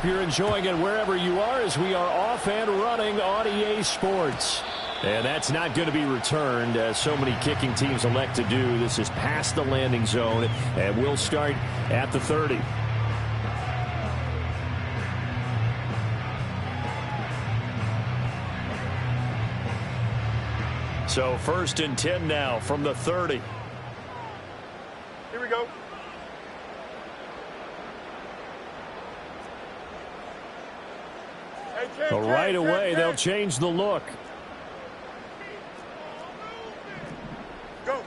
Hope you're enjoying it wherever you are as we are off and running on EA Sports. And that's not going to be returned, as so many kicking teams elect to do. This is past the landing zone, and we'll start at the 30. So 1st and 10 now from the 30. Here we go. But right away, they'll change the look. Go.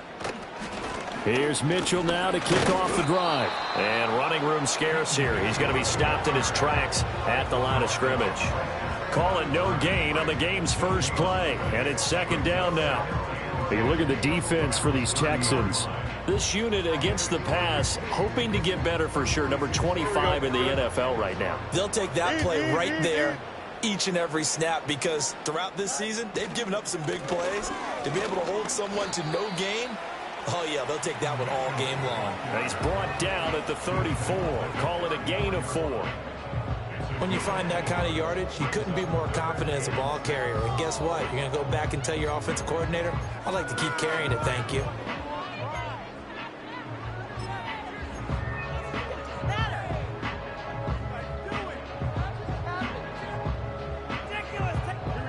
Here's Mitchell now to kick off the drive. And running room scarce here. He's going to be stopped in his tracks at the line of scrimmage. Call it no gain on the game's first play. And it's 2nd down now. You look at the defense for these Texans. This unit against the pass, hoping to get better for sure. Number 25 in the NFL right now. They'll take that play right there each and every snap, because throughout this season, they've given up some big plays. To be able to hold someone to no gain, oh, yeah, they'll take that one all game long. He's brought down at the 34. Call it a gain of 4. When you find that kind of yardage, you couldn't be more confident as a ball carrier. And guess what? You're going to go back and tell your offensive coordinator, I'd like to keep carrying it, thank you.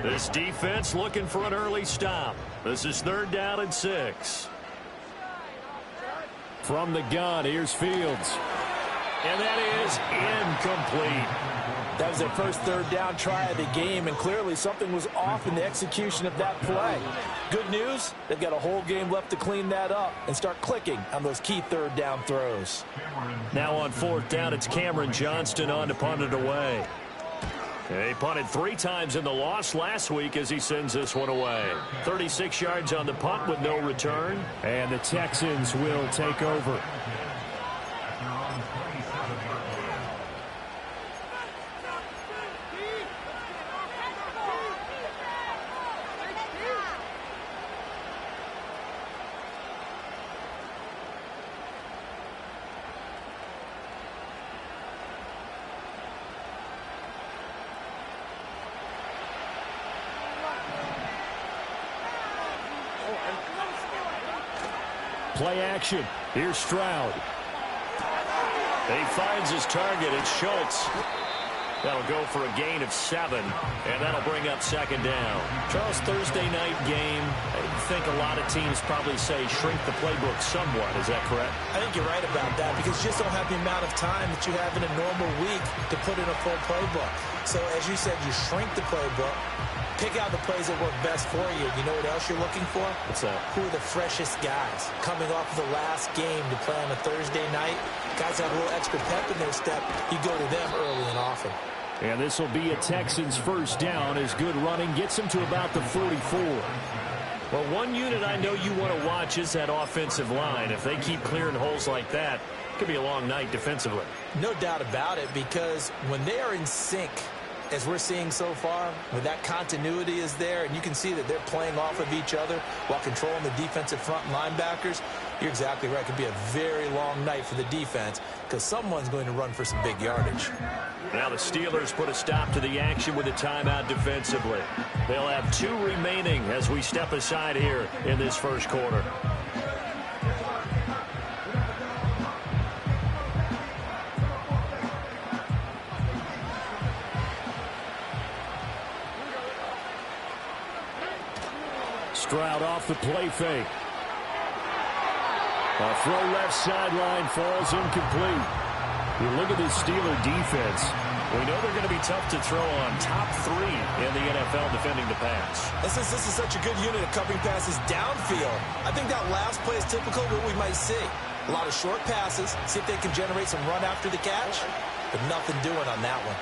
This defense looking for an early stop. This is 3rd down and 6. From the gun, here's Fields. And that is incomplete. That was their first 3rd down try of the game, and clearly something was off in the execution of that play. Good news, they've got a whole game left to clean that up and start clicking on those key 3rd down throws. Now on 4th down, it's Cameron Johnston on to punt it away. He punted 3 times in the loss last week as he sends this one away. 36 yards on the punt with no return. And the Texans will take over. Play action. Here's Stroud. He finds his target. It's Schultz. That'll go for a gain of 7, and that'll bring up 2nd down. Charles, Thursday night game, I think a lot of teams probably say shrink the playbook somewhat. Is that correct? I think you're right about that, because you just don't have the amount of time that you have in a normal week to put in a full playbook. So as you said, you shrink the playbook, pick out the plays that work best for you. You know what else you're looking for? What's that? Who are the freshest guys coming off the last game to play on a Thursday night? Guys have a little extra pep in their step. You go to them early and often. And this will be a Texans 1st down as good running gets him to about the 44. Well, one unit I know you want to watch is that offensive line. If they keep clearing holes like that, it could be a long night defensively. No doubt about it, because when they are in sync, as we're seeing so far, when that continuity is there and you can see that they're playing off of each other while controlling the defensive front linebackers, you're exactly right. It could be a very long night for the defense, because someone's going to run for some big yardage. Now the Steelers put a stop to the action with a timeout defensively. They'll have 2 remaining as we step aside here in this 1st quarter. Stroud off the play fake. A throw left sideline falls incomplete. You look at this Steeler defense. We know they're going to be tough to throw on. Top 3 in the NFL defending the pass. This is such a good unit of covering passes downfield. I think that last play is typical of what we might see. A lot of short passes. See if they can generate some run after the catch. But nothing doing on that one.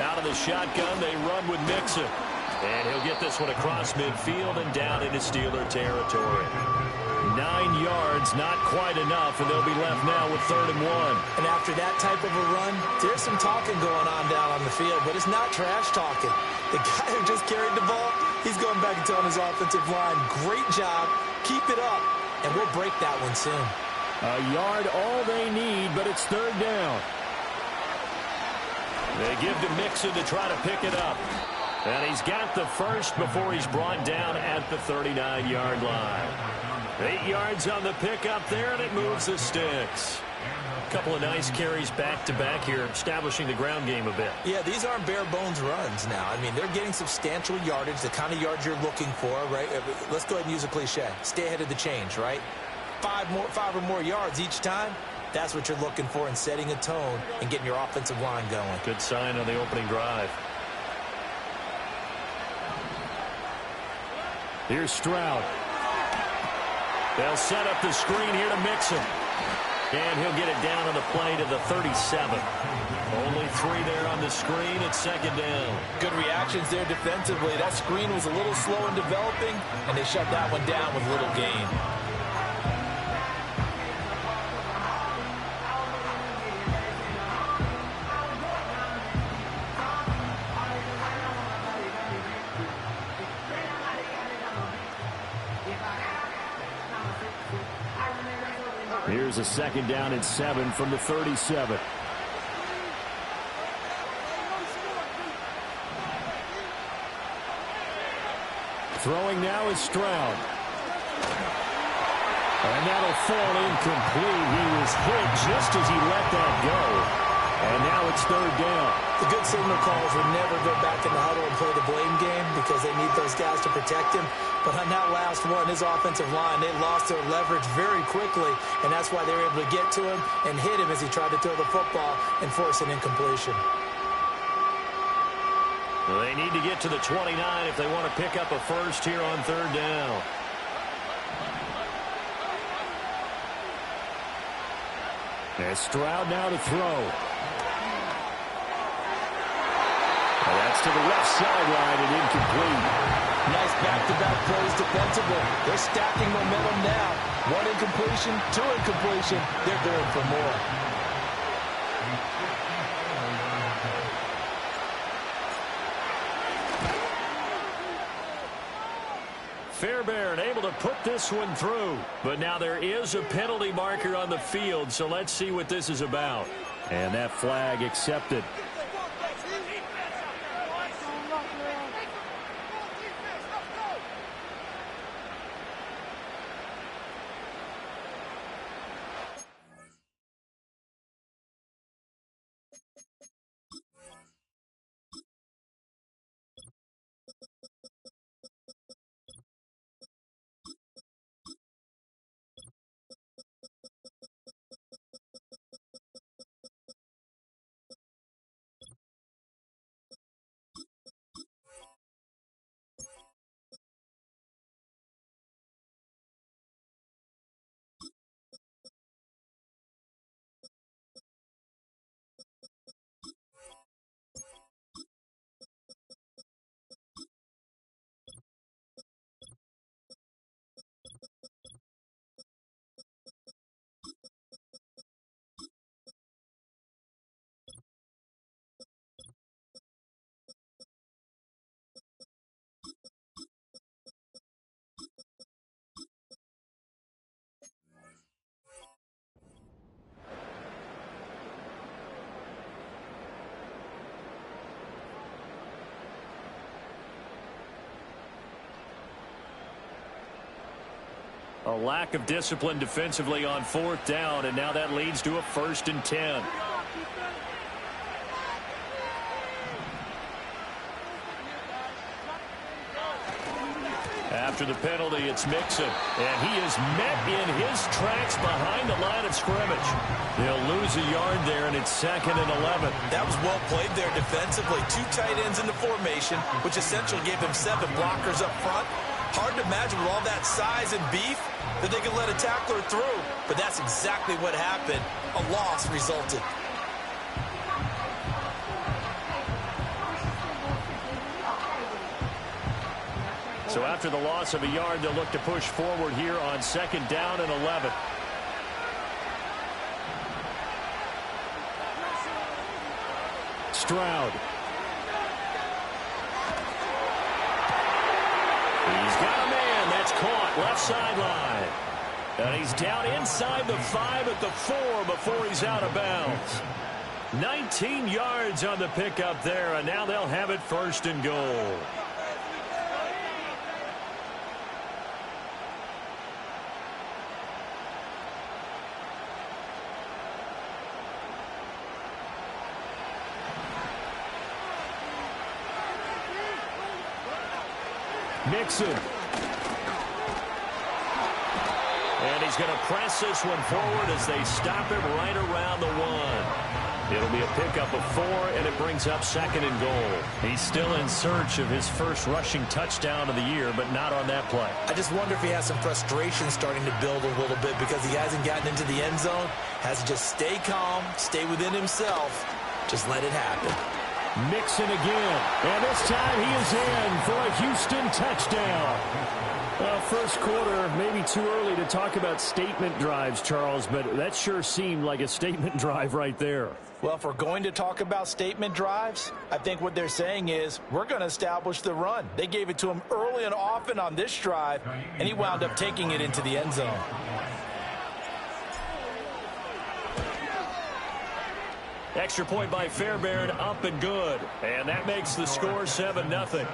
Out of the shotgun, they run with Mixon. And he'll get this one across midfield and down into Steeler territory. 9 yards, not quite enough, and they'll be left now with 3rd and 1. And after that type of a run, there's some talking going on down on the field, but it's not trash talking. The guy who just carried the ball He's going back and telling his offensive line, great job, keep it up, and we'll break that one soon. A yard all they need, but it's third down. They give to Mixon to try to pick it up. And he's got the first before he's brought down at the 39-yard line. 8 yards on the pickup there, and it moves the sticks. A couple of nice carries back-to-back here, establishing the ground game a bit. Yeah, these aren't bare-bones runs now. I mean, they're getting substantial yardage, the kind of yards you're looking for, right? Let's go ahead and use a cliche. Stay ahead of the change, right? 5 or more yards each time. That's what you're looking for in setting a tone and getting your offensive line going. Good sign on the opening drive. Here's Stroud. They'll set up the screen here to Mixon. And he'll get it down on the play to the 37. Only 3 there on the screen. It's second down. Good reactions there defensively. That screen was a little slow in developing, and they shut that one down with little gain. Here's a second down and 7 from the 37. Throwing now is Stroud. And that'll fall incomplete. He was hit just as he let that go. And now it's third down. The good signal calls would never go back in the huddle and play the blame game because they need those guys to protect him. But on that last one, his offensive line, they lost their leverage very quickly, and that's why they were able to get to him and hit him as he tried to throw the football and force an incompletion. Well, they need to get to the 29 if they want to pick up a first here on third down. And Stroud now to throw. And that's to the left sideline and incomplete. Nice back-to-back plays defensively. They're stacking momentum now. 1 incompletion, 2 incompletion. They're going for more. Fairbairn able to put this one through. But now there is a penalty marker on the field, so let's see what this is about. And that flag accepted. A lack of discipline defensively on fourth down, and now that leads to a 1st and 10. After the penalty, it's Mixon, and he is met in his tracks behind the line of scrimmage. They'll lose a yard there, and it's 2nd and 11. That was well played there defensively. 2 tight ends in the formation, which essentially gave them 7 blockers up front. Hard to imagine with all that size and beef that they could let a tackler through, but that's exactly what happened. A loss resulted. So after the loss of a yard, they'll look to push forward here on 2nd down and 11. Stroud. that's caught left sideline. And he's down inside the 5 at the 4 before he's out of bounds. 19 yards on the pickup there, and now they'll have it first and goal. Mixon. And he's going to press this one forward as they stop him right around the 1. It'll be a pickup of 4, and it brings up second and goal. He's still in search of his first rushing touchdown of the year, but not on that play. I just wonder if he has some frustration starting to build a little bit because he hasn't gotten into the end zone. Has to just stay calm, stay within himself, just let it happen. Mixon again, and this time he is in for a Houston touchdown. Well, first quarter, maybe too early to talk about statement drives, Charles, but that sure seemed like a statement drive right there. Well, if we're going to talk about statement drives, I think what they're saying is we're going to establish the run. They gave it to him early and often on this drive, and he wound up taking it into the end zone. Extra point by Fairbairn, up and good. And that makes the score 7-0.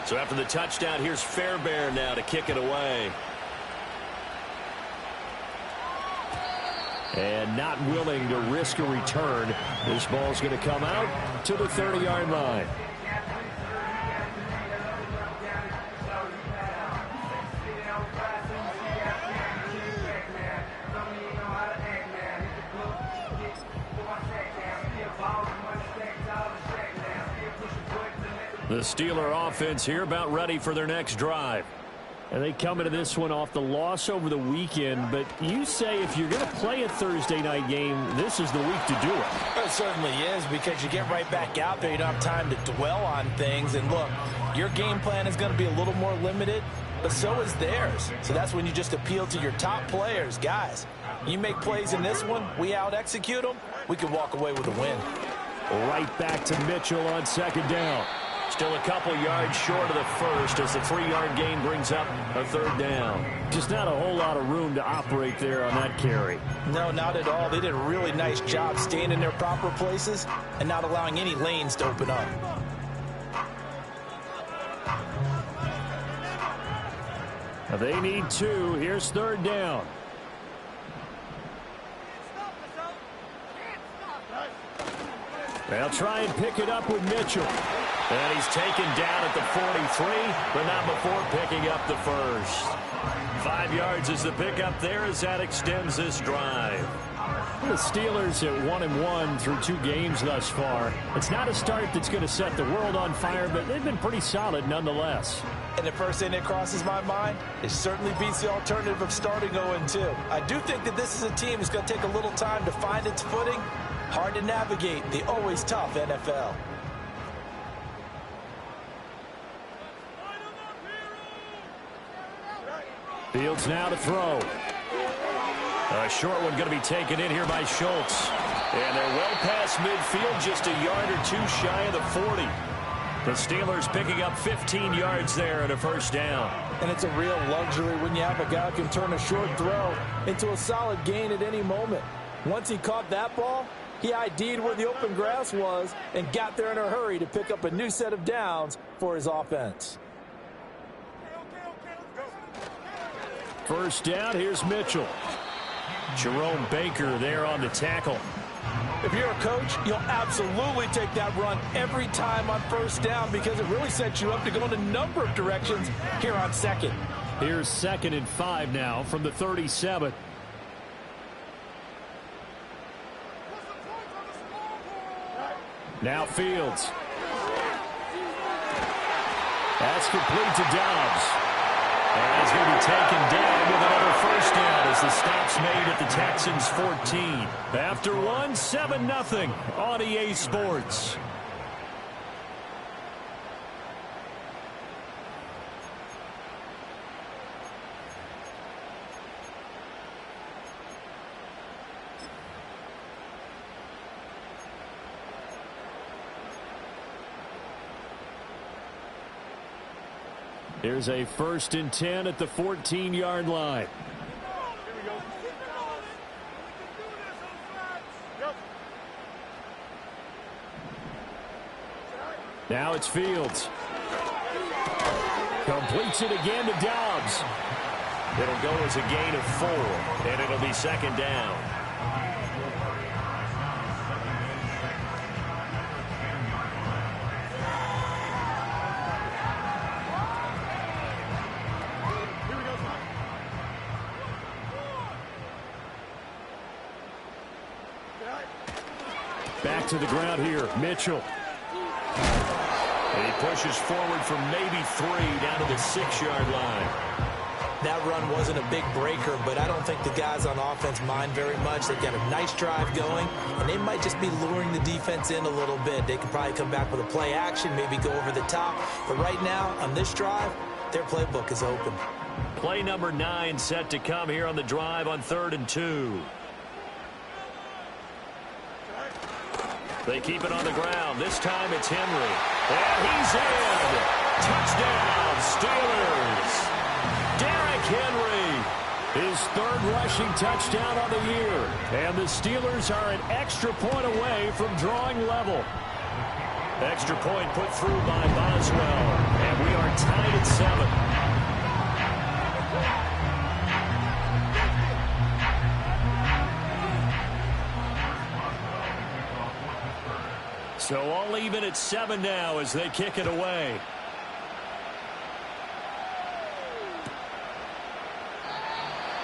So after the touchdown, here's Fairbairn now to kick it away. And not willing to risk a return. This ball's going to come out to the 30-yard line. The Steeler offense here about ready for their next drive. And they come into this one off the loss over the weekend, but you say if you're going to play a Thursday night game, this is the week to do it. It certainly is, because you get right back out there. You don't have time to dwell on things. And look, your game plan is going to be a little more limited, but so is theirs. So that's when you just appeal to your top players. Guys, you make plays in this one, we out-execute them, we can walk away with a win. Right back to Mitchell on second down. Still a couple yards short of the first as the 3-yard gain brings up a third down. Just not a whole lot of room to operate there on that carry. No, not at all. They did a really nice job staying in their proper places and not allowing any lanes to open up. Now they need 2. Here's third down. They'll try and pick it up with Mitchell. And he's taken down at the 43, but not before picking up the first. 5 yards is the pickup there as that extends this drive. The Steelers at 1-1 through 2 games thus far. It's not a start that's going to set the world on fire, but they've been pretty solid nonetheless. And the first thing that crosses my mind, it certainly beats the alternative of starting 0-2. I do think that this is a team that's going to take a little time to find its footing. Hard to navigate the always tough NFL. Fields now to throw. A short one going to be taken in here by Schultz. And they're well past midfield, just a yard or 2 shy of the 40. The Steelers picking up 15 yards there and a first down. And it's a real luxury when you have a guy who can turn a short throw into a solid gain at any moment. Once he caught that ball, he ID'd where the open grass was and got there in a hurry to pick up a new set of downs for his offense. First down, here's Mitchell. Jerome Baker there on the tackle. If you're a coach, you'll absolutely take that run every time on first down because it really sets you up to go in a number of directions here on second. Here's 2nd and 5 now from the 37. Now Fields. That's complete to Dobbs. And he's going to be taken down with another first down as the stop's made at the Texans' 14. After 1, 7-0 on EA Sports. Here's a 1st and 10 at the 14-yard line. Here we go. Yep. Now it's Fields. Completes it again to Dobbs. It'll go as a gain of 4, and it'll be 2nd down. Back to the ground here, Mitchell. And he pushes forward from maybe 3 down to the 6-yard line. That run wasn't a big breaker, but I don't think the guys on offense mind very much. They've got a nice drive going, and they might just be luring the defense in a little bit. They could probably come back with a play action, maybe go over the top. But right now, on this drive, their playbook is open. Play number 9 set to come here on the drive on 3rd and 2. They keep it on the ground. This time it's Henry. And he's in. Touchdown, Steelers. Derrick Henry, his 3rd rushing touchdown on the year. And the Steelers are an extra point away from drawing level. Extra point put through by Boswell. And we are tied at 7. So all even at 7 now as they kick it away.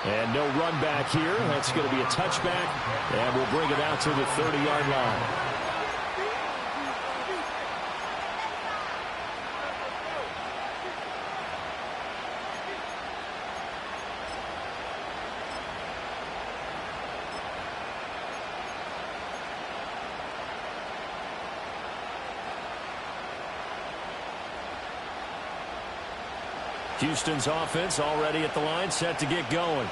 And no run back here. That's going to be a touchback. And we'll bring it out to the 30-yard line. Houston's offense already at the line, set to get going.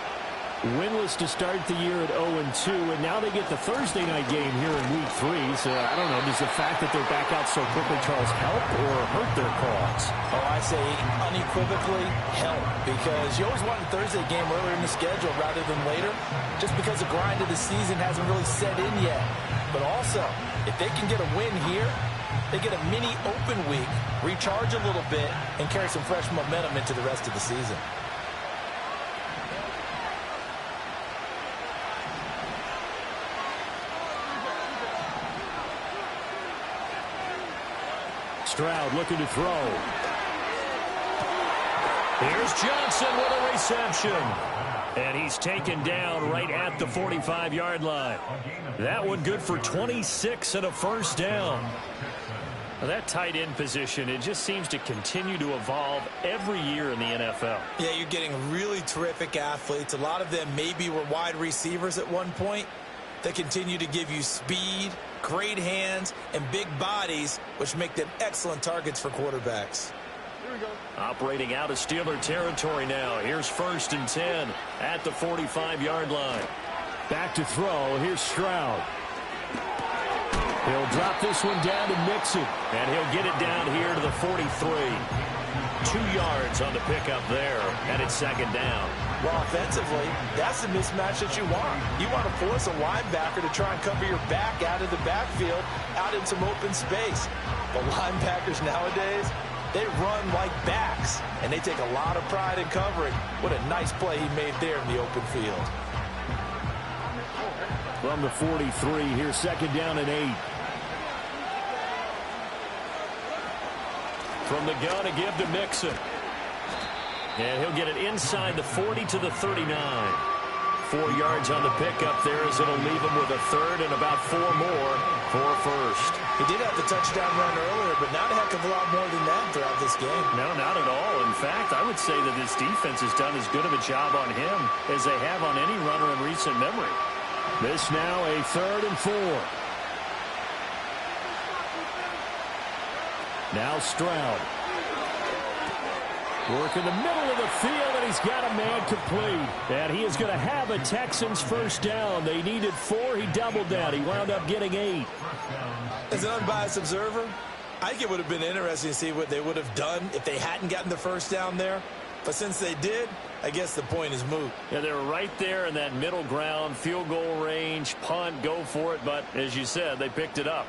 Winless to start the year at 0-2, and now they get the Thursday night game here in Week 3. So, I don't know, does the fact that they're back out so quickly, Charles, help or hurt their cause? Oh, I say unequivocally help, because you always want a Thursday game earlier in the schedule rather than later, just because the grind of the season hasn't really set in yet. But also, if they can get a win here, they get a mini open week, recharge a little bit, and carry some fresh momentum into the rest of the season. Stroud looking to throw. Here's Johnson with a reception. And he's taken down right at the 45-yard line. That one good for 26 and a 1st down. Well, that tight end position, it just seems to continue to evolve every year in the NFL. Yeah, you're getting really terrific athletes. A lot of them maybe were wide receivers at one point. They continue to give you speed, great hands, and big bodies, which make them excellent targets for quarterbacks. Here we go. Operating out of Steeler territory now. Here's 1st and 10 at the 45-yard line. Back to throw. Here's Stroud. He'll drop this one down to Mixon. And he'll get it down here to the 43. 2 yards on the pickup there. And it's 2nd down. Well, offensively, that's the mismatch that you want. You want to force a linebacker to try and cover your back out of the backfield, out in some open space. But linebackers nowadays, they run like backs, and they take a lot of pride in covering. What a nice play he made there in the open field. From the 43, here's 2nd down and 8. From the gun to give to Mixon. And he'll get it inside the 40 to the 39. 4 yards on the pickup there as it'll leave him with a 3rd and about 4 more for a 1st. He did have the touchdown run earlier, but not a heck of a lot more than that throughout this game. No, not at all. In fact, I would say that this defense has done as good of a job on him as they have on any runner in recent memory. This now a 3rd and 4. Now Stroud. Work in the middle of the field, and he's got a man complete. And he is going to have a Texans 1st down. They needed 4. He doubled that. He wound up getting 8. As an unbiased observer, I think it would have been interesting to see what they would have done if they hadn't gotten the first down there. But since they did, I guess the point is moot. Yeah, they were right there in that middle ground, field goal range, punt, go for it. But as you said, they picked it up.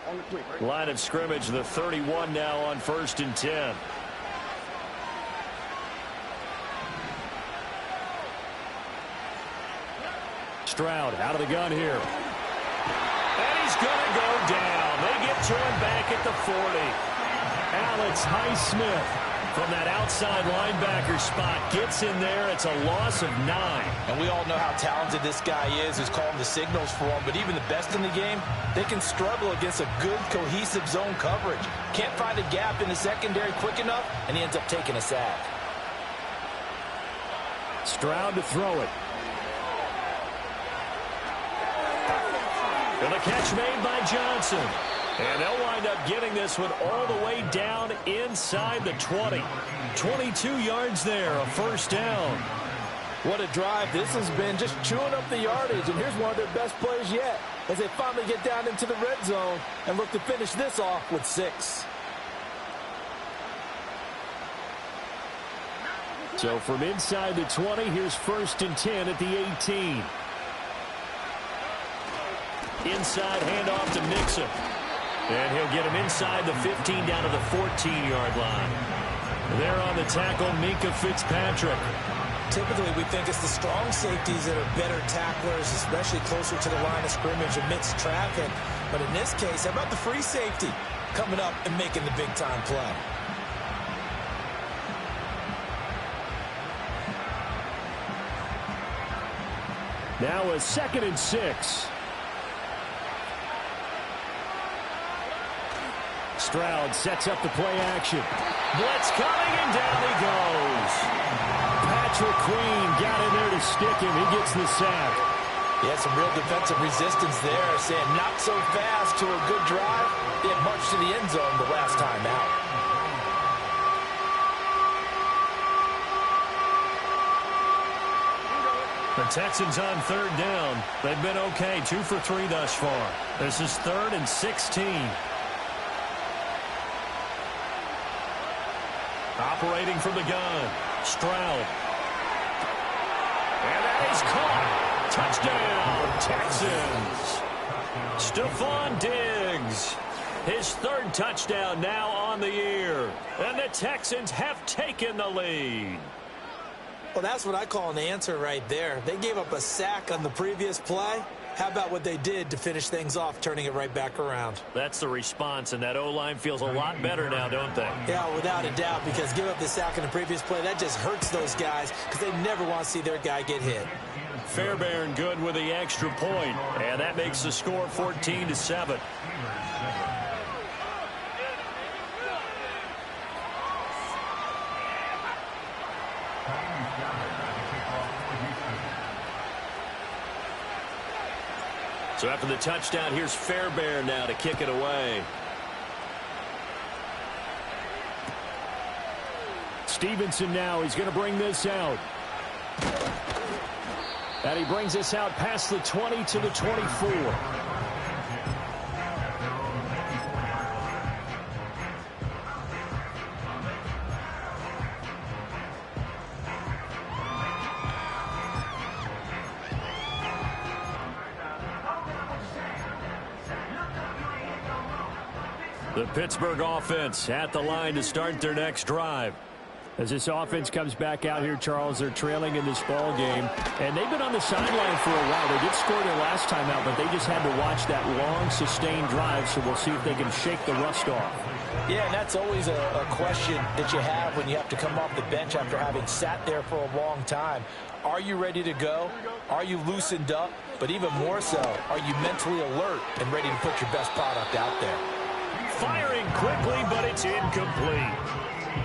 On the quick, right? Line of scrimmage, the 31 now on 1st and 10. Stroud out of the gun here. And he's going to go down. They get to him back at the 40. Alex Highsmith from that outside linebacker spot gets in there. It's a loss of 9. And we all know how talented this guy is, who's calling the signals for him. But even the best in the game, they can struggle against a good, cohesive zone coverage. Can't find a gap in the secondary quick enough, and he ends up taking a sack. Stroud to throw it. And the catch made by Johnson. And they'll wind up getting this one all the way down inside the 20. 22 yards there, a first down. What a drive this has been, just chewing up the yardage. And here's one of their best plays yet as they finally get down into the red zone and look to finish this off with 6. So from inside the 20, here's 1st and 10 at the 18. Inside handoff to Mixon. And he'll get him inside the 15 down to the 14-yard line. There on the tackle, Minkah Fitzpatrick. Typically, we think it's the strong safeties that are better tacklers, especially closer to the line of scrimmage amidst traffic. But in this case, how about the free safety coming up and making the big-time play? Now a 2nd and 6. Stroud sets up the play action. Blitz coming, and down he goes. Patrick Queen got in there to stick him. He gets the sack. He had some real defensive resistance there, saying not so fast to a good drive. They had marched to the end zone the last time out. The Texans on 3rd down. They've been okay, 2 for 3 thus far. This is 3rd and 16. Operating from the gun, Stroud. And that is caught. Touchdown, Texans. Stephon Diggs. His 3rd touchdown now on the year. And the Texans have taken the lead. Well, that's what I call an answer right there. They gave up a sack on the previous play. How about what they did to finish things off, turning it right back around? That's the response, and that O-line feels a lot better now, don't they? Yeah, without a doubt, because give up the sack in the previous play, that just hurts those guys because they never want to see their guy get hit. Fairbairn good with the extra point, and that makes the score 14-7. So after the touchdown, here's Fairbairn now to kick it away. Stevenson now, he's going to bring this out. And he brings this out past the 20 to the 24. The Pittsburgh offense at the line to start their next drive. As this offense comes back out here, Charles, they're trailing in this ball game. And they've been on the sideline for a while. They did score their last time out, but they just had to watch that long, sustained drive. So we'll see if they can shake the rust off. Yeah, and that's always a question that you have when you have to come off the bench after having sat there for a long time. Are you ready to go? Are you loosened up? But even more so, are you mentally alert and ready to put your best product out there? Firing quickly, but it's incomplete.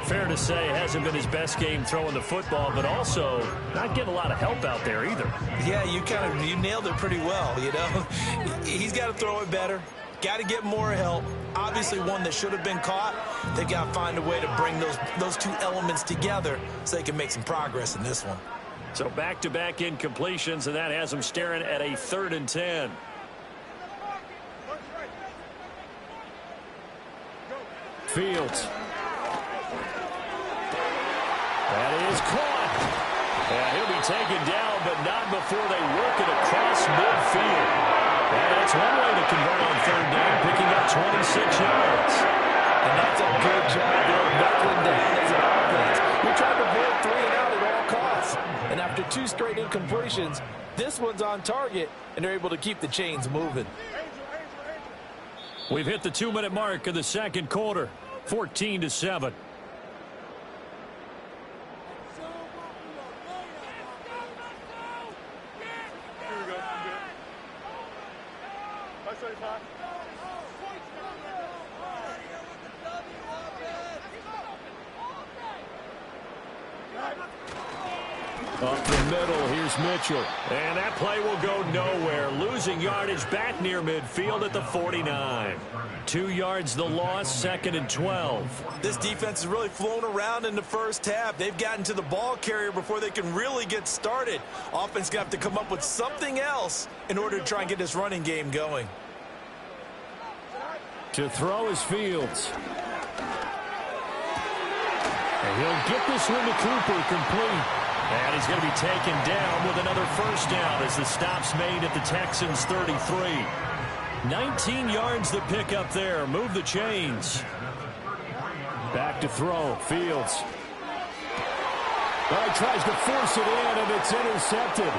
Fair to say, hasn't been his best game throwing the football, but also not getting a lot of help out there either. Yeah, you nailed it pretty well, you know. He's got to throw it better. Got to get more help. Obviously one that should have been caught. They got to find a way to bring those two elements together so they can make some progress in this one. So back-to-back incompletions, and that has them staring at a 3rd and 10. Fields. That is caught. And he'll be taken down, but not before they work it across midfield. And that's one way to convert on 3rd down, picking up 26 yards. And that's a good job there, knuckling down as an offense. You're trying to avoid 3 and out at all costs. And after 2 straight incompletions, this one's on target, and they're able to keep the chains moving. We've hit the 2-minute mark of the 2nd quarter, 14-7. Up the middle, here's Mitchell. And that play will go nowhere. Losing yardage back near midfield at the 49. 2 yards the loss, 2nd and 12. This defense has really flown around in the first half. They've gotten to the ball carrier before they can really get started. Offense going to have to come up with something else in order to try and get this running game going. To throw is Fields. And he'll get this one to Cooper, complete. And he's going to be taken down with another 1st down as the stop's made at the Texans' 33. 19 yards to pick up there. Move the chains. Back to throw. Fields. Well, he tries to force it in, and it's intercepted.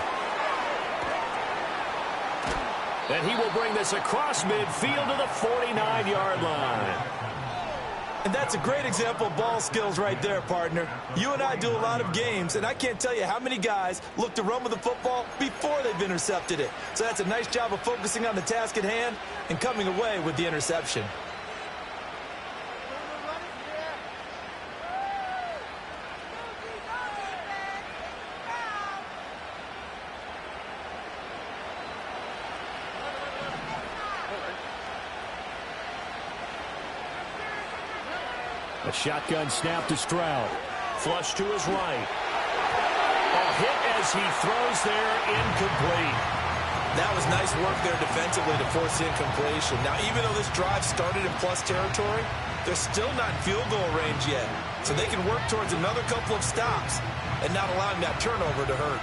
And he will bring this across midfield to the 49-yard line. And that's a great example of ball skills right there, partner. You and I do a lot of games, and I can't tell you how many guys look to run with the football before they've intercepted it. So that's a nice job of focusing on the task at hand and coming away with the interception. A shotgun snap to Stroud. Flush to his right. A hit as he throws there, incomplete. That was nice work there defensively to force the incompletion. Now, even though this drive started in plus territory, they're still not in field goal range yet. So they can work towards another couple of stops and not allowing that turnover to hurt.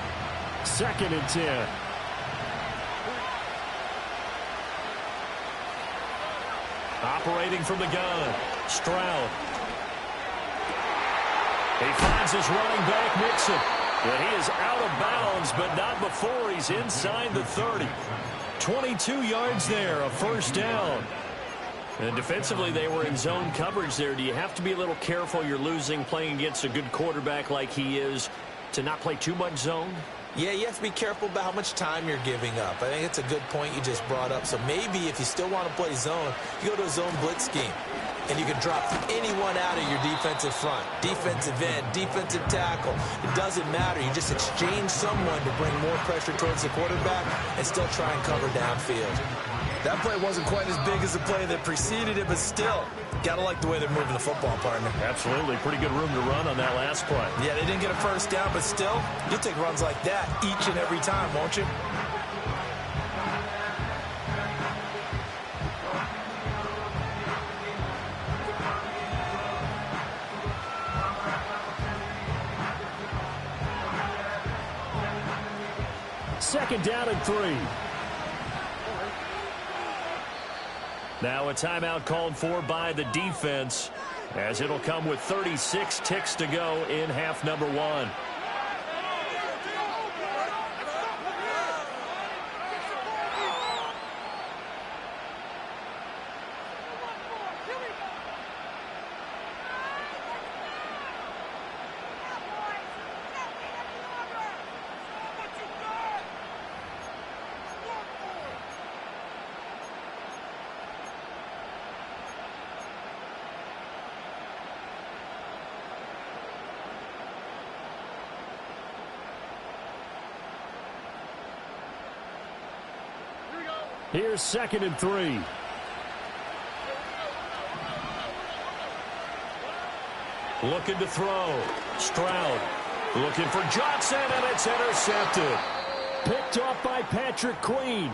2nd and 10. Operating from the gun, Stroud. He finds his running back, Mixon. And he is out of bounds, but not before he's inside the 30. 22 yards there, a 1st down. And defensively, they were in zone coverage there. Do you have to be a little careful? You're losing playing against a good quarterback like he is to not play too much zone? Yeah, you have to be careful about how much time you're giving up. I think it's a good point you just brought up. So maybe if you still want to play zone, you go to a zone blitz scheme. And you can drop anyone out of your defensive front. Defensive end, defensive tackle. It doesn't matter. You just exchange someone to bring more pressure towards the quarterback and still try and cover downfield. That play wasn't quite as big as the play that preceded it, but still, gotta like the way they're moving the football, partner. Absolutely. Pretty good room to run on that last play. Yeah, they didn't get a 1st down, but still, you'll take runs like that each and every time, won't you? Second down and 3. Now a timeout called for by the defense, as it'll come with 36 ticks to go in half number 1. Here's 2nd and 3. Looking to throw. Stroud. Looking for Johnson, and it's intercepted. Picked off by Patrick Queen.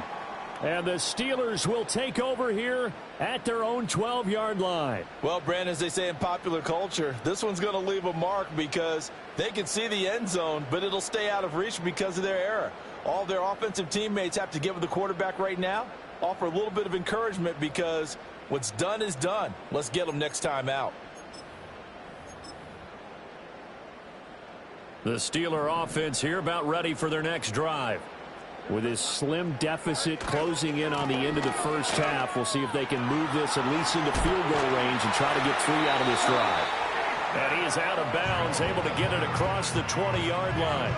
And the Steelers will take over here at their own 12-yard line. Well, Brandon, as they say in popular culture, this one's going to leave a mark because they can see the end zone, but it'll stay out of reach because of their error. All their offensive teammates have to give the quarterback right now, offer a little bit of encouragement because what's done is done. Let's get them next time out. The Steeler offense here about ready for their next drive. With his slim deficit closing in on the end of the first half, we'll see if they can move this at least into field goal range and try to get 3 out of this drive. And he is out of bounds, able to get it across the 20-yard line.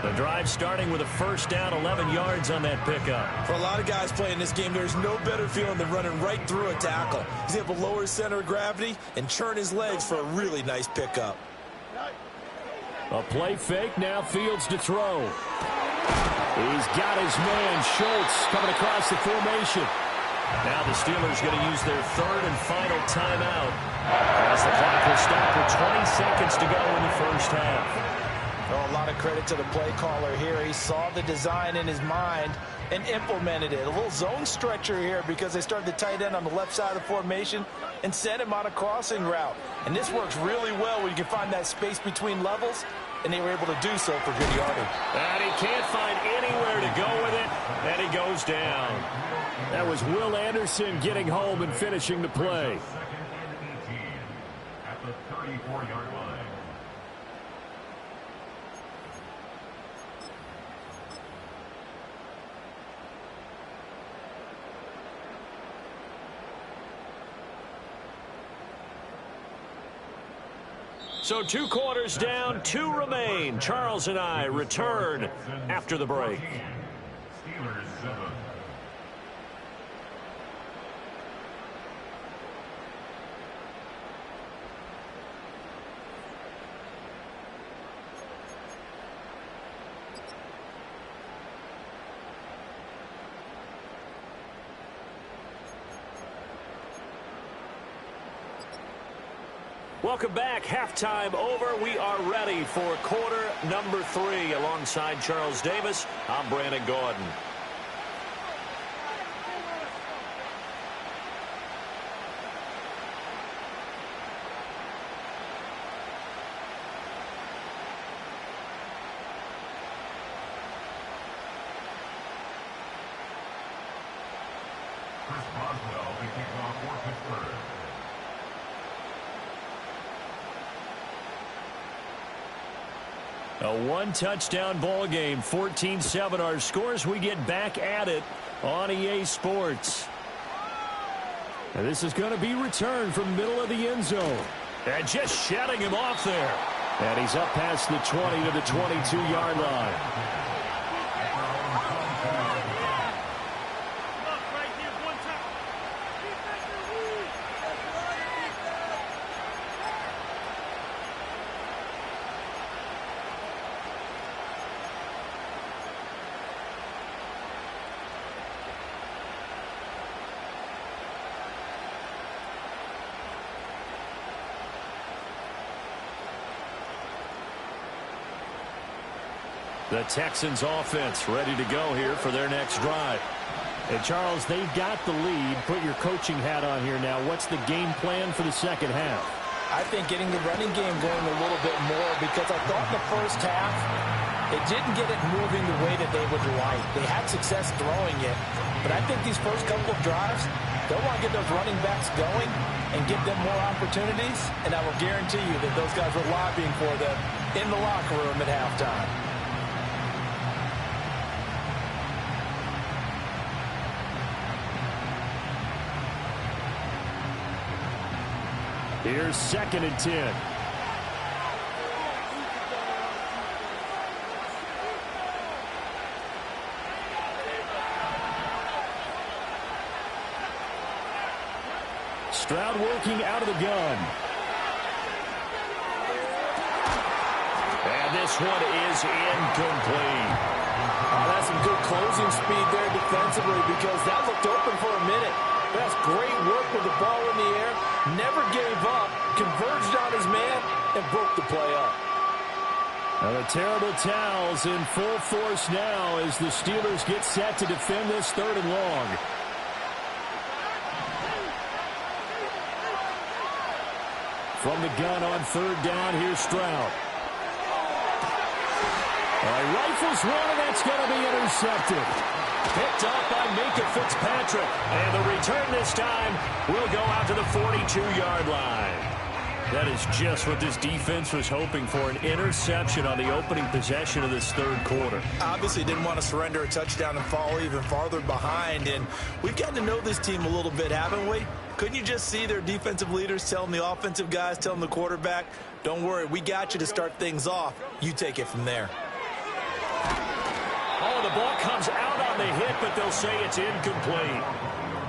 The drive starting with a first down, 11 yards on that pickup. For a lot of guys playing this game, there's no better feeling than running right through a tackle. He's able to lower his center of gravity and churn his legs for a really nice pickup. A play fake, now Fields to throw. He's got his man, Schultz, coming across the formation. Now the Steelers going to use their third and final timeout as the clock will stop with 20 seconds to go in the first half. Oh, a lot of credit to the play caller here. He saw the design in his mind and implemented it. A little zone stretcher here because they started the tight end on the left side of the formation and sent him on a crossing route. And this works really well when you can find that space between levels, and they were able to do so for good yardage. And he can't find anywhere to go with it, and he goes down. That was Will Anderson getting home and finishing the play. At the 34-yard line. So 2 quarters down, 2 remain. Charles and I return after the break. Steelers 7. Welcome back. Halftime over. We are ready for quarter number 3. Alongside Charles Davis, I'm Brandon Gordon. Chris Boswell to kick off for Pittsburgh. A 1-touchdown ball game, 14-7 our scores. We get back at it on EA Sports. And this is going to be returned from the middle of the end zone. And just shutting him off there. And he's up past the 20 to the 22-yard line. The Texans offense ready to go here for their next drive. And Charles, they've got the lead. Put your coaching hat on here now. What's the game plan for the second half? I think getting the running game going a little bit more because I thought in the first half it didn't get it moving the way that they would like. They had success throwing it, but I think these first couple of drives, they'll want to get those running backs going and give them more opportunities, and I will guarantee you that those guys were lobbying for them in the locker room at halftime. Here's 2nd and 10. Stroud working out of the gun. And this one is incomplete. That's some good closing speed there defensively because that looked open for a minute. That's great work with the ball in the air. Never gave up, converged on his man, and broke the play up. Now the terrible towels in full force now as the Steelers get set to defend this 3rd and long. From the gun on 3rd down, here's Stroud. Rifles one, and that's going to be intercepted. Picked up by Minka Fitzpatrick. And the return this time will go out to the 42-yard line. That is just what this defense was hoping for, an interception on the opening possession of this 3rd quarter. Obviously didn't want to surrender a touchdown and fall even farther behind. And we've gotten to know this team a little bit, haven't we? Couldn't you just see their defensive leaders telling the offensive guys, telling the quarterback, don't worry, we got you to start things off. You take it from there. Oh, the ball comes out on the hit, but they'll say it's incomplete.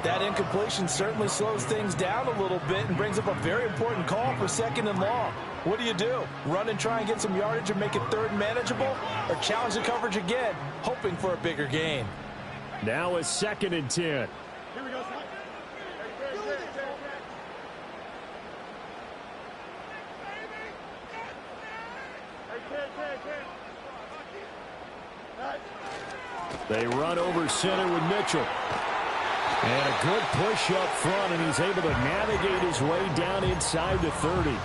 That incompletion certainly slows things down a little bit and brings up a very important call for 2nd and long. What do? Run and try and get some yardage and make it 3rd manageable? Or challenge the coverage again, hoping for a bigger gain? Now a 2nd and 10. Here we go, son. They run over center with Mitchell. And a good push up front, and he's able to navigate his way down inside the 30.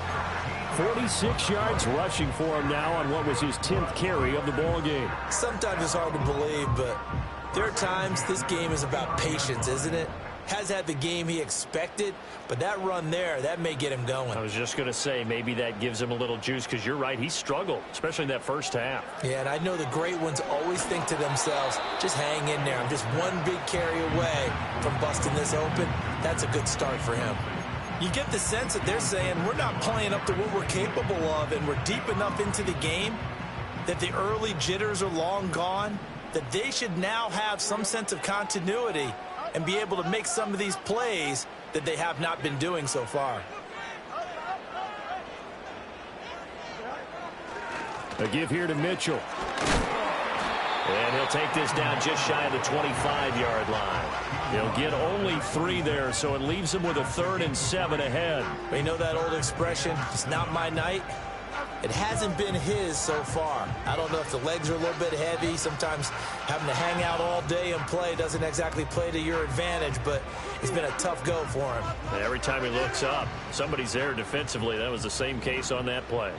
46 yards rushing for him now on what was his 10th carry of the ball game. Sometimes it's hard to believe, but there are times this game is about patience, isn't it? Has had the game he expected, but that run there, that may get him going. I was just going to say, maybe that gives him a little juice, because you're right, he struggled, especially in that first half. Yeah, and I know the great ones always think to themselves, just hang in there. I'm just one big carry away from busting this open. That's a good start for him. You get the sense that they're saying, we're not playing up to what we're capable of, and we're deep enough into the game that the early jitters are long gone, that they should now have some sense of continuity and be able to make some of these plays that they have not been doing so far. A give here to Mitchell. And he'll take this down just shy of the 25-yard line. He'll get only 3 there, so it leaves him with a 3rd and 7 ahead. We know that old expression, it's not my night. It hasn't been his so far. I don't know if the legs are a little bit heavy. Sometimes having to hang out all day and play doesn't exactly play to your advantage, but it's been a tough go for him. And every time he looks up, somebody's there defensively. That was the same case on that play.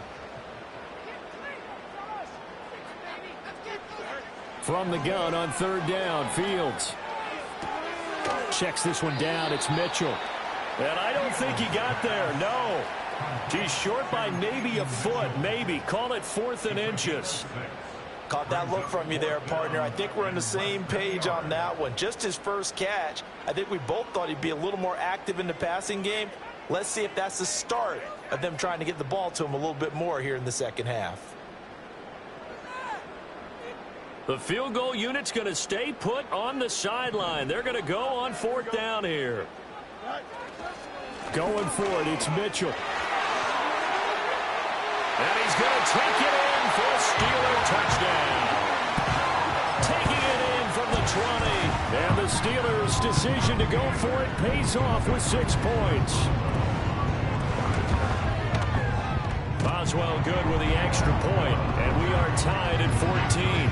From the gun on 3rd down, Fields. Checks this one down, it's Mitchell. And I don't think he got there, no. He's short by maybe a foot, maybe. Call it 4th and inches. Caught that look from you there, partner. I think we're on the same page on that one. Just his first catch. I think we both thought he'd be a little more active in the passing game. Let's see if that's the start of them trying to get the ball to him a little bit more here in the second half. The field goal unit's going to stay put on the sideline. They're going to go on 4th down here. Going for it, it's Mitchell. And he's going to take it in for a Steeler touchdown. Taking it in from the 20. And the Steelers' decision to go for it pays off with 6 points. Boswell good with the extra point, and we are tied at 14.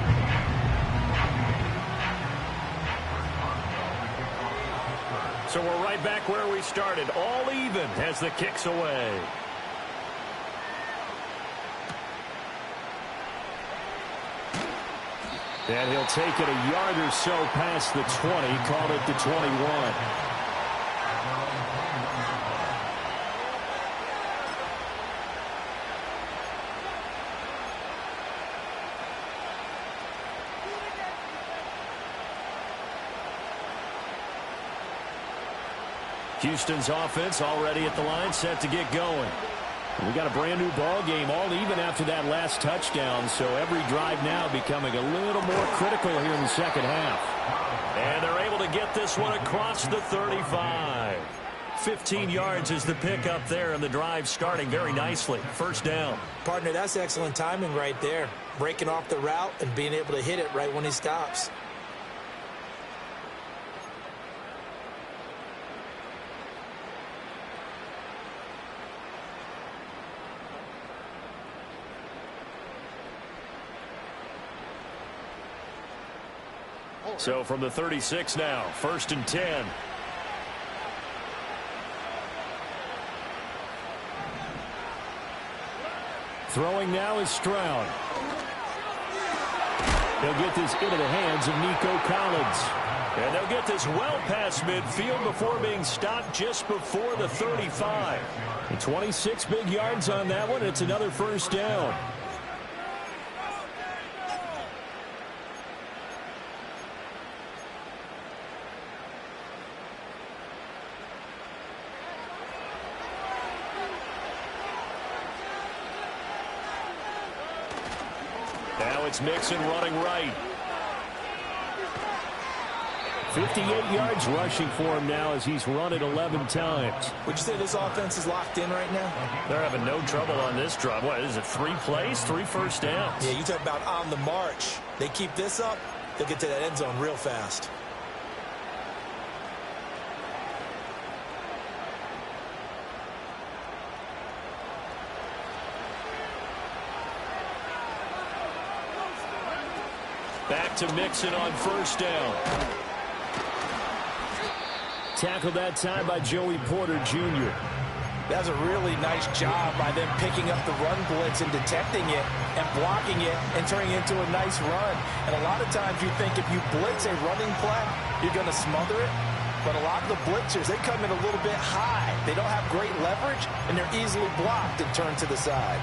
So we're right back where we started, all even as the kick's away. And he'll take it a yard or so past the 20, called it the 21. Houston's offense already at the line, set to get going. We got a brand new ball game, all even after that last touchdown, so every drive now becoming a little more critical here in the second half. And they're able to get this one across the 35. 15 yards is the pickup there, and the drive starting very nicely. First down. Partner, that's excellent timing right there. Breaking off the route and being able to hit it right when he stops. So from the 36 now, 1st and 10. Throwing now is Stroud. He'll get this into the hands of Nico Collins. And they'll get this well past midfield before being stopped just before the 35. And 26 big yards on that one. It's another first down. Now it's Mixon running right. 58 yards rushing for him now as he's run it 11 times. Would you say this offense is locked in right now? They're having no trouble on this drive. What is it, 3 plays, 3 first downs? Yeah, you talk about on the march. They keep this up, they'll get to that end zone real fast. Back to Mixon on first down. Tackled that time by Joey Porter Jr. That's a really nice job by them picking up the run blitz and detecting it and blocking it and turning it into a nice run. And a lot of times you think if you blitz a running play, you're going to smother it. But a lot of the blitzers, they come in a little bit high. They don't have great leverage, and they're easily blocked and turned to the side.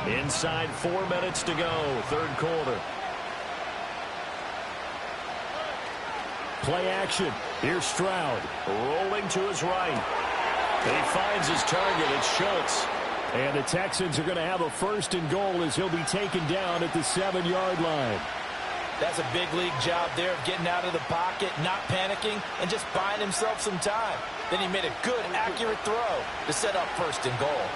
Inside 4 minutes to go, 3rd quarter. Play action. Here's Stroud. Rolling to his right. He finds his target. It's Schultz. And the Texans are going to have a 1st and goal as he'll be taken down at the 7-yard line. That's a big league job there of getting out of the pocket, not panicking, and just buying himself some time. Then he made a good, accurate throw to set up 1st and goal.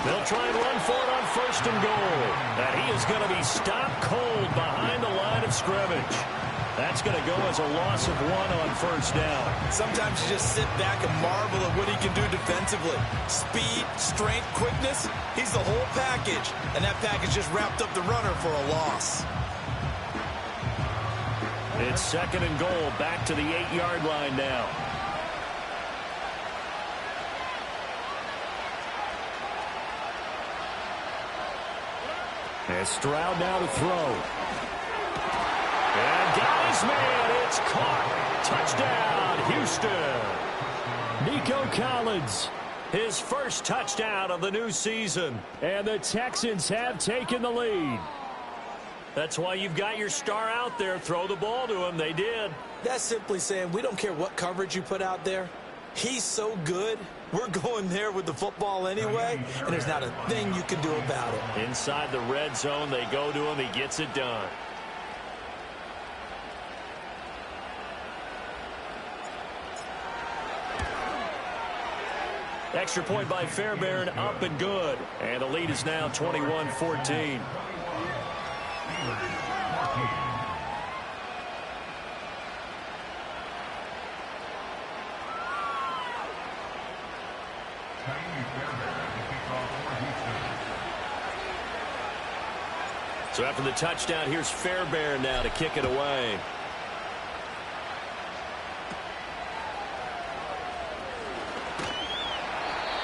They'll try and run for it on 1st and goal. And he is going to be stopped cold behind the line of scrimmage. That's going to go as a loss of 1 on 1st down. Sometimes you just sit back and marvel at what he can do defensively. Speed, strength, quickness, he's the whole package. And that package just wrapped up the runner for a loss. It's 2nd and goal, back to the 8-yard line now. And Stroud now to throw. And got his man. It's caught. Touchdown, Houston. Nico Collins. His first touchdown of the new season. And the Texans have taken the lead. That's why you've got your star out there. Throw the ball to him. They did. That's simply saying we don't care what coverage you put out there. He's so good. We're going there with the football anyway, and there's not a thing you can do about it. Inside the red zone, they go to him. He gets it done. Extra point by Fairbairn, up and good. And the lead is now 21-14. So after the touchdown, here's Fairbairn now to kick it away.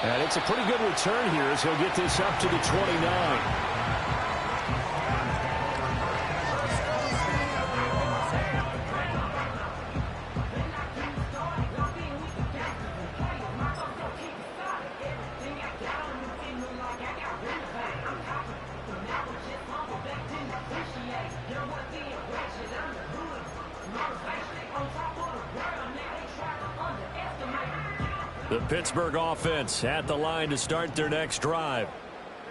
And it's a pretty good return here as he'll get this up to the 29. The Pittsburgh offense at the line to start their next drive.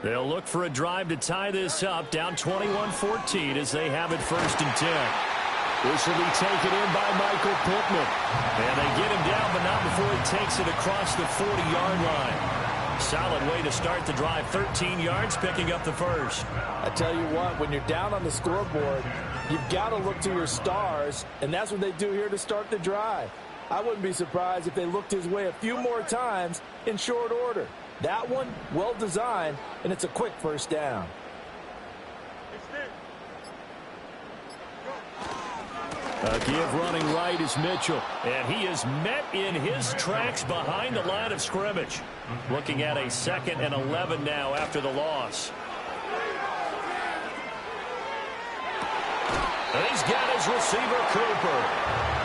They'll look for a drive to tie this up, down 21-14 as they have it 1st and 10. This will be taken in by Michael Pittman. And they get him down, but not before he takes it across the 40-yard line. Solid way to start the drive, 13 yards, picking up the first. I tell you what, when you're down on the scoreboard, You've got to look to your stars, and that's what they do here to start the drive. I wouldn't be surprised if they looked his way a few more times in short order. That one, well designed, and it's a quick first down. A give running right is Mitchell. And he is met in his tracks behind the line of scrimmage. Looking at a 2nd and 11 now after the loss. And he's got his receiver, Cooper.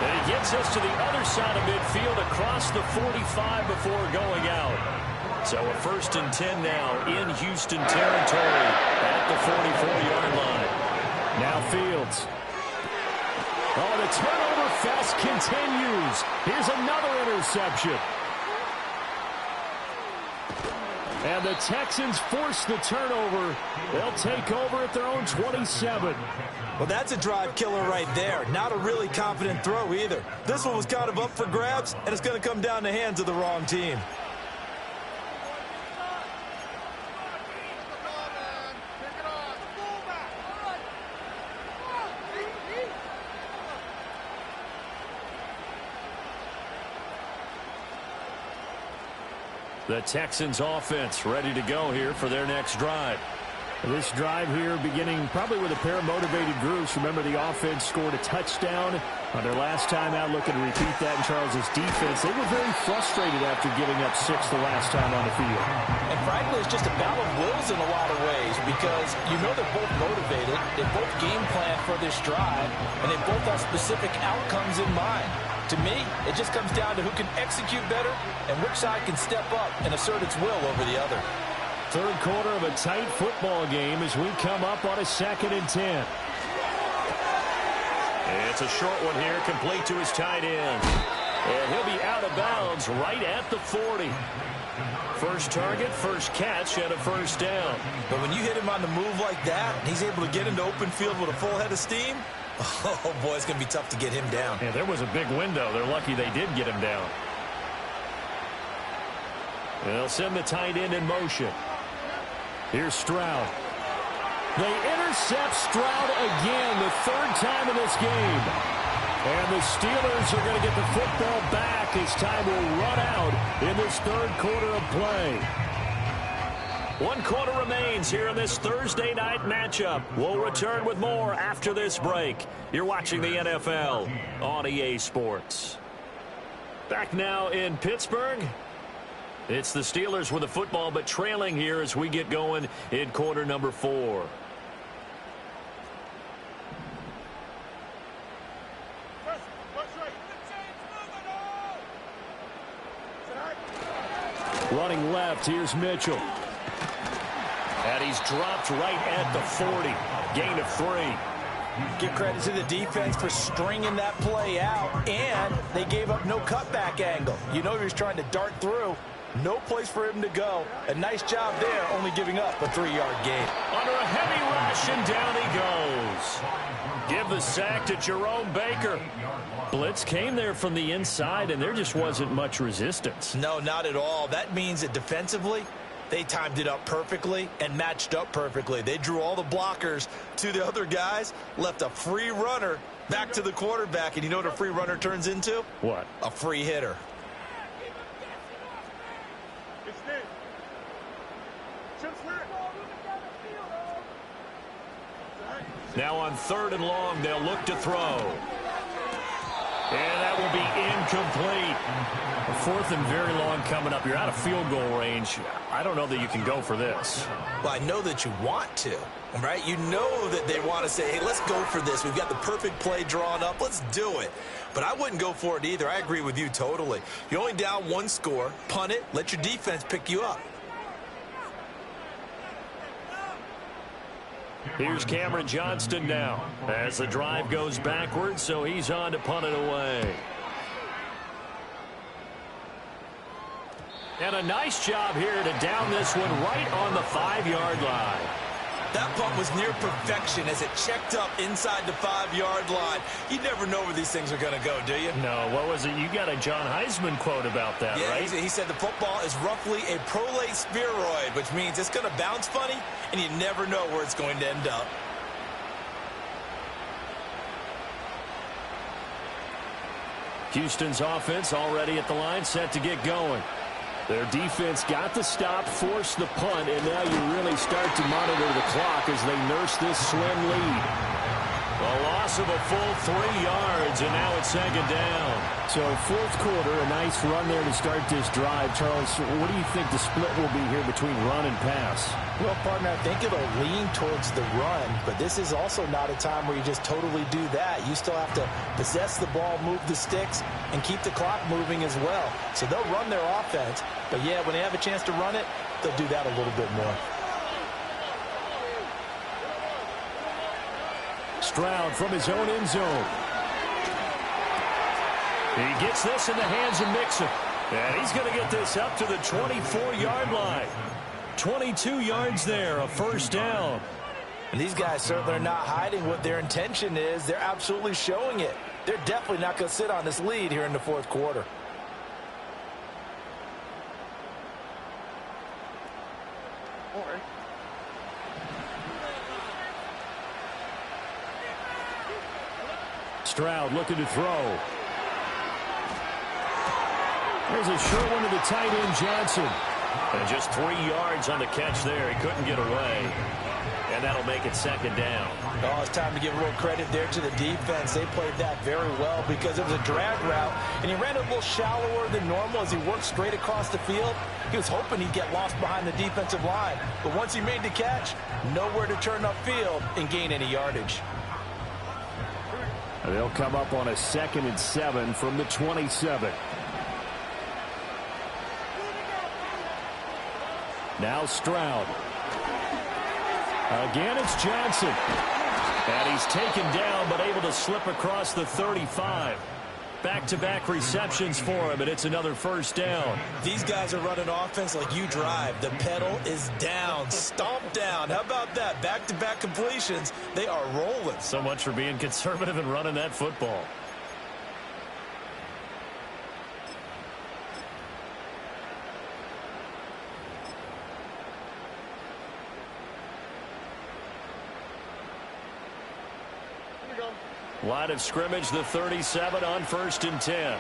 And he gets us to the other side of midfield across the 45 before going out. So a 1st and 10 now in Houston territory at the 44-yard line. Now Fields. Oh, the turnover fest continues. Here's another interception. And the Texans force the turnover. They'll take over at their own 27. Well, that's a drive killer right there. Not a really confident throw either. This one was kind of up for grabs, and it's going to come down the hands of the wrong team. The Texans offense ready to go here for their next drive. This drive here beginning probably with a pair of motivated groups. Remember, the offense scored a touchdown on their last time out, looking to repeat that in Charles's defense. They were very frustrated after giving up 6 the last time on the field. And frankly, it's just a battle of wills in a lot of ways because you know they're both motivated, they both game plan for this drive, and they both have specific outcomes in mind. To me, it just comes down to who can execute better and which side can step up and assert its will over the other. Third quarter of a tight football game as we come up on a 2nd and 10. It's a short one here, complete to his tight end. And he'll be out of bounds right at the 40. First target, first catch, and a first down. But when you hit him on the move like that, and he's able to get into open field with a full head of steam, oh, boy, it's going to be tough to get him down. Yeah, there was a big window. They're lucky they did get him down. And they'll send the tight end in motion. Here's Stroud. They intercept Stroud again, the 3rd time in this game. And the Steelers are going to get the football back as time will run out in this 3rd quarter of play. 1 quarter remains here in this Thursday night matchup. We'll return with more after this break. You're watching the NFL on EA Sports. Back now in Pittsburgh. It's the Steelers with the football, but trailing here as we get going in quarter number 4. Running left, here's Mitchell. And he's dropped right at the 40. Gain of 3. Give credit to the defense for stringing that play out, and they gave up no cutback angle. You know he was trying to dart through. No place for him to go. A nice job there, only giving up a 3-yard gain. Under a heavy rush, and down he goes. Give the sack to Jerome Baker. Blitz came there from the inside, and there just wasn't much resistance. No, not at all. That means that defensively, they timed it up perfectly and matched up perfectly. They drew all the blockers to the other guys, left a free runner back to the quarterback, and you know what a free runner turns into? What? A free hitter. Now on 3rd and long, they'll look to throw. And that will be incomplete. A 4th and very long coming up. You're out of field goal range. I don't know that you can go for this. Well, I know that you want to, right? You know that they want to say, hey, let's go for this. We've got the perfect play drawn up. Let's do it. But I wouldn't go for it either. I agree with you totally. You're only down 1 score. Punt it. Let your defense pick you up. Here's Cameron Johnston now as the drive goes backwards, so he's on to punt it away. And a nice job here to down this one right on the 5-yard line. That punt was near perfection as it checked up inside the 5-yard line. You never know where these things are going to go, do you? No, what was it? You got a John Heisman quote about that, yeah, right? He said the football is roughly a prolate spheroid, which means it's going to bounce funny, and you never know where it's going to end up. Houston's offense already at the line, set to get going. Their defense got the stop, forced the punt, and now you really start to monitor the clock as they nurse this slim lead. A loss of a full 3 yards, and now it's second down. So fourth quarter, a nice run there to start this drive. Charles, what do you think the split will be here between run and pass? Well, partner, I think it'll lean towards the run, but this is also not a time where you just totally do that. You still have to possess the ball, move the sticks, and keep the clock moving as well. So they'll run their offense, but yeah, when they have a chance to run it, they'll do that a little bit more. Stroud from his own end zone. He gets this in the hands of Mixon. And he's going to get this up to the 24-yard line. 22 yards there, a first down. And these guys certainly are not hiding what their intention is. They're absolutely showing it. They're definitely not going to sit on this lead here in the fourth quarter. Stroud looking to throw. There's a short one to the tight end, Johnson. And just 3 yards on the catch there. He couldn't get away. And that'll make it second down. Oh, it's time to give a little credit there to the defense. They played that very well because it was a drag route, and he ran a little shallower than normal as he worked straight across the field. He was hoping he'd get lost behind the defensive line. But once he made the catch, nowhere to turn upfield and gain any yardage. They'll come up on a 2nd and 7 from the 27. Now Stroud. Again, it's Johnson. And he's taken down, but able to slip across the 35. Back-to-back receptions for him, and it's another first down. These guys are running offense like you drive. The pedal is down, stomped down. How about that? Back-to-back completions. They are rolling. So much for being conservative and running that football. Line of scrimmage, the 37 on 1st and 10.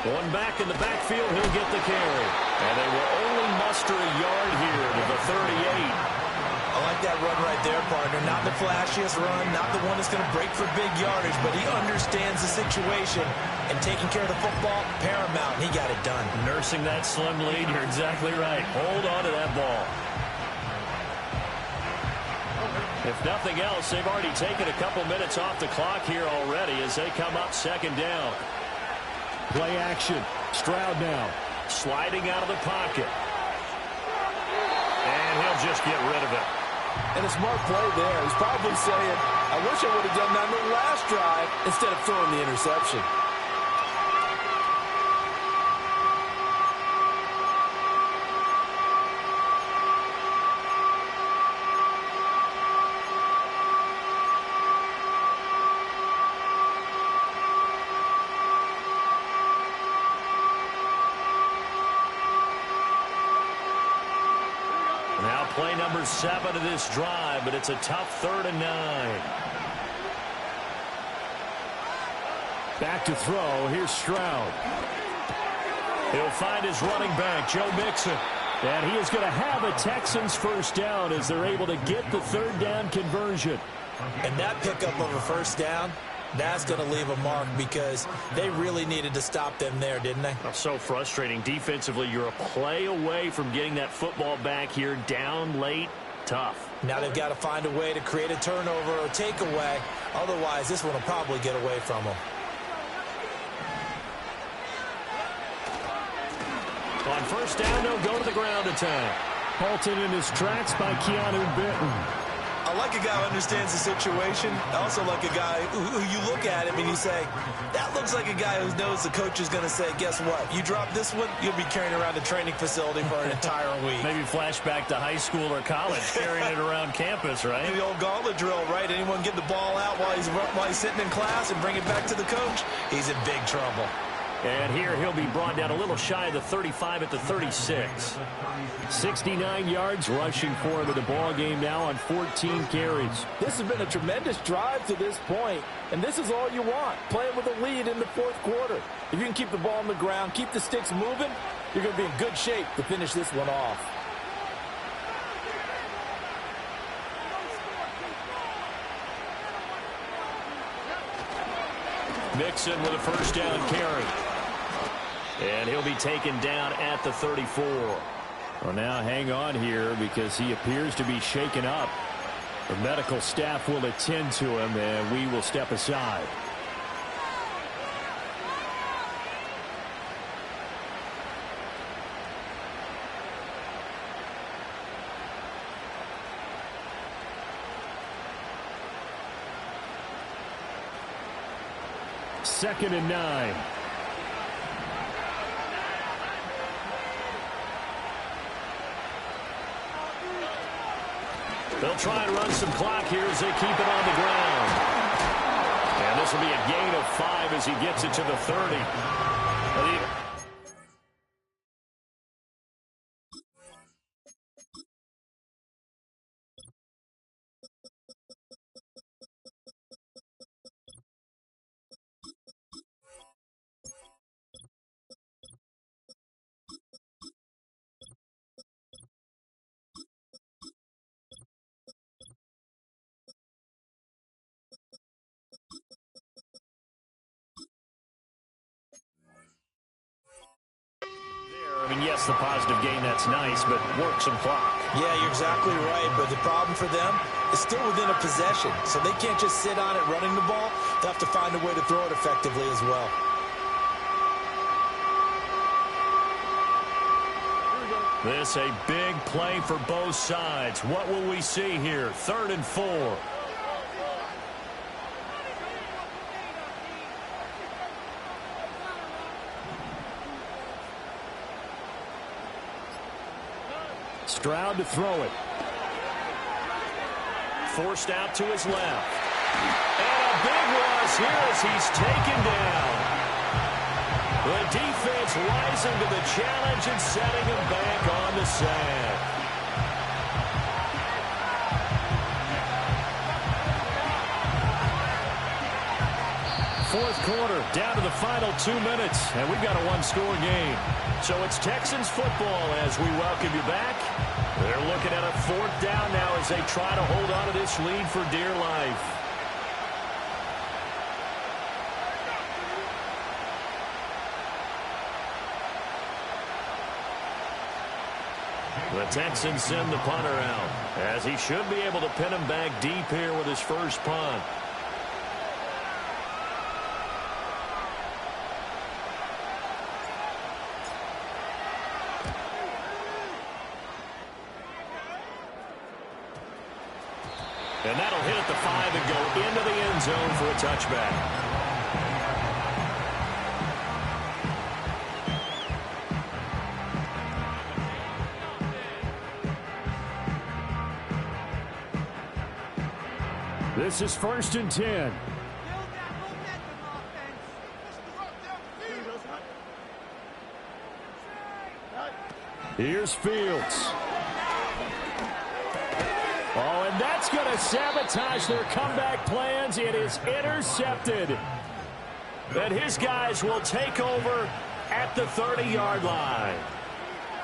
One back in the backfield, he'll get the carry. And they will only muster a yard here to the 38. I like that run right there, partner. Not the flashiest run, not the one that's going to break for big yardage, but he understands the situation, and taking care of the football, paramount, and he got it done. Nursing that slim lead, you're exactly right. Hold on to that ball. If nothing else, they've already taken a couple minutes off the clock here already as they come up second down. Play action. Stroud now. Sliding out of the pocket. And he'll just get rid of it. And a smart play there. He's probably saying, I wish I would have done that on the last drive instead of throwing the interception. Play number 7 of this drive, but it's a tough 3rd and 9. Back to throw. Here's Stroud. He'll find his running back, Joe Mixon. And he is going to have a Texans first down as they're able to get the 3rd down conversion. And that pickup of a first down, that's going to leave a mark because they really needed to stop them there, didn't they? Oh, so frustrating. Defensively, you're a play away from getting that football back here down late. Tough. Now they've got to find a way to create a turnover or takeaway. Otherwise, this one will probably get away from them. On first down, they'll go to the ground attack. Halted in his tracks by Keanu Benton. I like a guy who understands the situation. I also like a guy who you look at him and you say, that looks like a guy who knows the coach is going to say, guess what? You drop this one, you'll be carrying around the training facility for an entire week. Maybe flashback to high school or college, carrying it around campus, right? The old gauntlet drill, right? Anyone get the ball out while he's sitting in class and bring it back to the coach? He's in big trouble. And here he'll be brought down a little shy of the 35 at the 36. 69 yards rushing for him in the ball game now on 14 carries. This has been a tremendous drive to this point, and this is all you want, playing with a lead in the fourth quarter. If you can keep the ball on the ground, keep the sticks moving, you're going to be in good shape to finish this one off. Mixon with a first down carry. And he'll be taken down at the 34. Well, now hang on here because he appears to be shaken up. The medical staff will attend to him, and we will step aside. Second and 9. They'll try and run some clock here as they keep it on the ground. And this will be a gain of 5 as he gets it to the 30. I mean, yes, the positive gain, that's nice, but work some clock. Yeah, you're exactly right, but the problem for them is still within a possession, so they can't just sit on it running the ball. They'll have to find a way to throw it effectively as well. This a big play for both sides. What will we see here? 3rd and 4. Stroud to throw it. Forced out to his left. And a big loss here as he's taken down. The defense rising to the challenge and setting him back on the sack. Fourth quarter, down to the final 2 minutes, and we've got a one-score game. So it's Texans football as we welcome you back. They're looking at a 4th down now as they try to hold on to this lead for dear life. The Texans send the punter out as he should be able to pin him back deep here with his first punt. And that'll hit at the 5 and go into the end zone for a touchback. This is 1st and 10. Here's Fields. Oh, and that's going to sabotage their comeback plans. It is intercepted. And his guys will take over at the 30-yard line.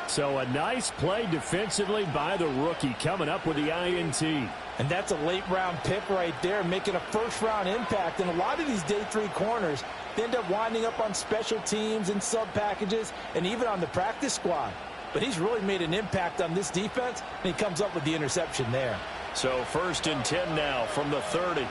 So a nice play defensively by the rookie coming up with the INT. And that's a late-round pick right there, making a first-round impact. And a lot of these day 3 corners, they end up winding up on special teams and sub-packages and even on the practice squad. But he's really made an impact on this defense, and he comes up with the interception there. So 1st and 10 now from the 30.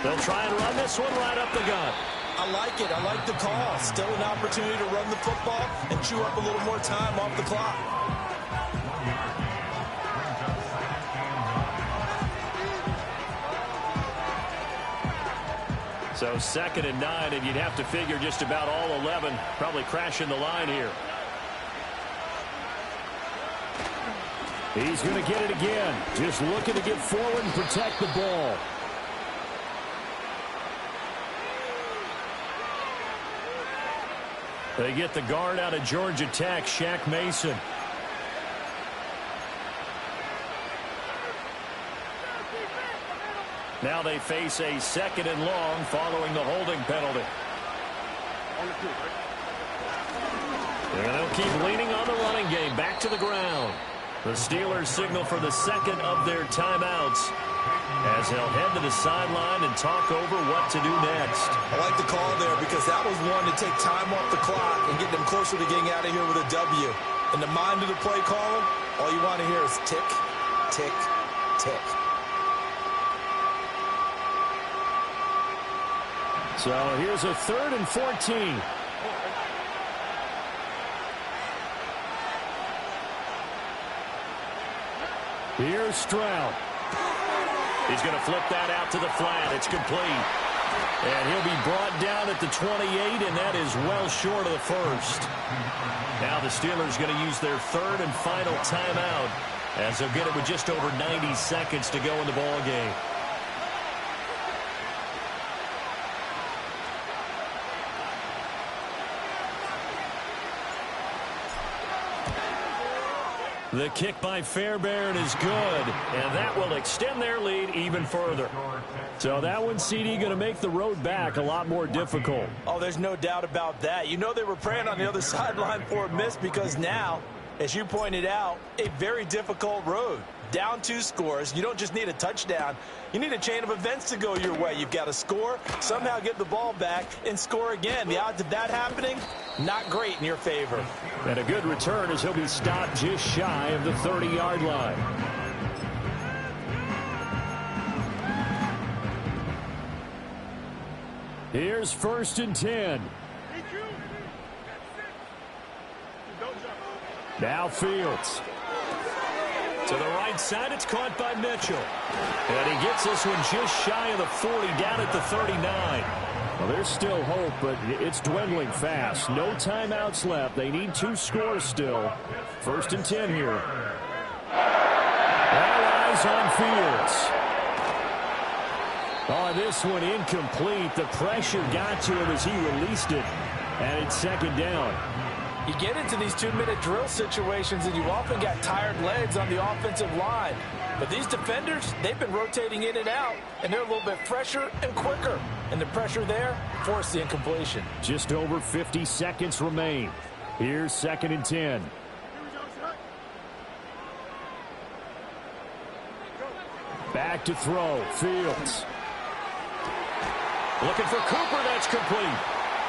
They'll try and run this one right up the gut. I like it. I like the call. Still an opportunity to run the football and chew up a little more time off the clock. So 2nd and 9, and you'd have to figure just about all 11 probably crashing the line here. He's going to get it again. Just looking to get forward and protect the ball. They get the guard out of Georgia Tech, Shaq Mason. Now they face a 2nd and long following the holding penalty. And they'll keep leaning on the running game. Back to the ground. The Steelers signal for the 2nd of their timeouts as they'll head to the sideline and talk over what to do next. I like the call there because that was one to take time off the clock and get them closer to getting out of here with a W. In the mind of the play caller, all you want to hear is tick, tick, tick. So here's a 3rd and 14. Here's Stroud. He's going to flip that out to the flat. It's complete. And he'll be brought down at the 28, and that is well short of the first. Now the Steelers going to use their 3rd and final timeout as they'll get it with just over 90 seconds to go in the ball game. The kick by Fairbairn is good, and that will extend their lead even further. So that one, CD, going to make the road back a lot more difficult. Oh, there's no doubt about that. You know they were praying on the other sideline for a miss because now, as you pointed out, a very difficult road. Down 2 scores. You don't just need a touchdown. You need a chain of events to go your way. You've got to score, somehow get the ball back, and score again. The odds of that happening, not great in your favor. And a good return as he'll be stopped just shy of the 30-yard line. Here's 1st and 10. Now Fields. To the right side, it's caught by Mitchell. And he gets this one just shy of the 40, down at the 39. Well, there's still hope, but it's dwindling fast. No timeouts left. They need 2 scores still. 1st and 10 here. All eyes on Fields. Oh, this one incomplete. The pressure got to him as he released it. And it's 2nd down. You get into these 2-minute drill situations, and you often got tired legs on the offensive line. But these defenders, they've been rotating in and out, and they're a little bit fresher and quicker. And the pressure there forced the incompletion. Just over 50 seconds remain. Here's 2nd and 10. Back to throw. Fields. Looking for Cooper. That's complete.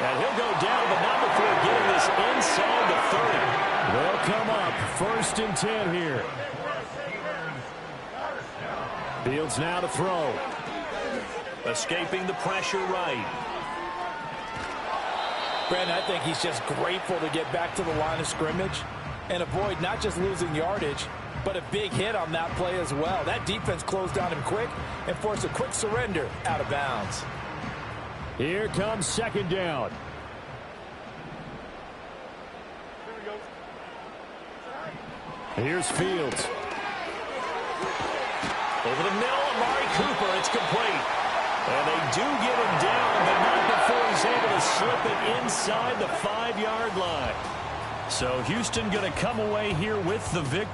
And he'll go down, but not before getting this inside the 30. They'll come up 1st and 10 here. Fields now to throw. Escaping the pressure right. Brandon, I think he's just grateful to get back to the line of scrimmage and avoid not just losing yardage, but a big hit on that play as well. That defense closed on him quick and forced a quick surrender out of bounds. Here comes 2nd down. Here's Fields. Over the middle, Amari Cooper. It's complete. And they do get him down, but not before he's able to slip it inside the 5-yard line. So Houston going to come away here with the victory.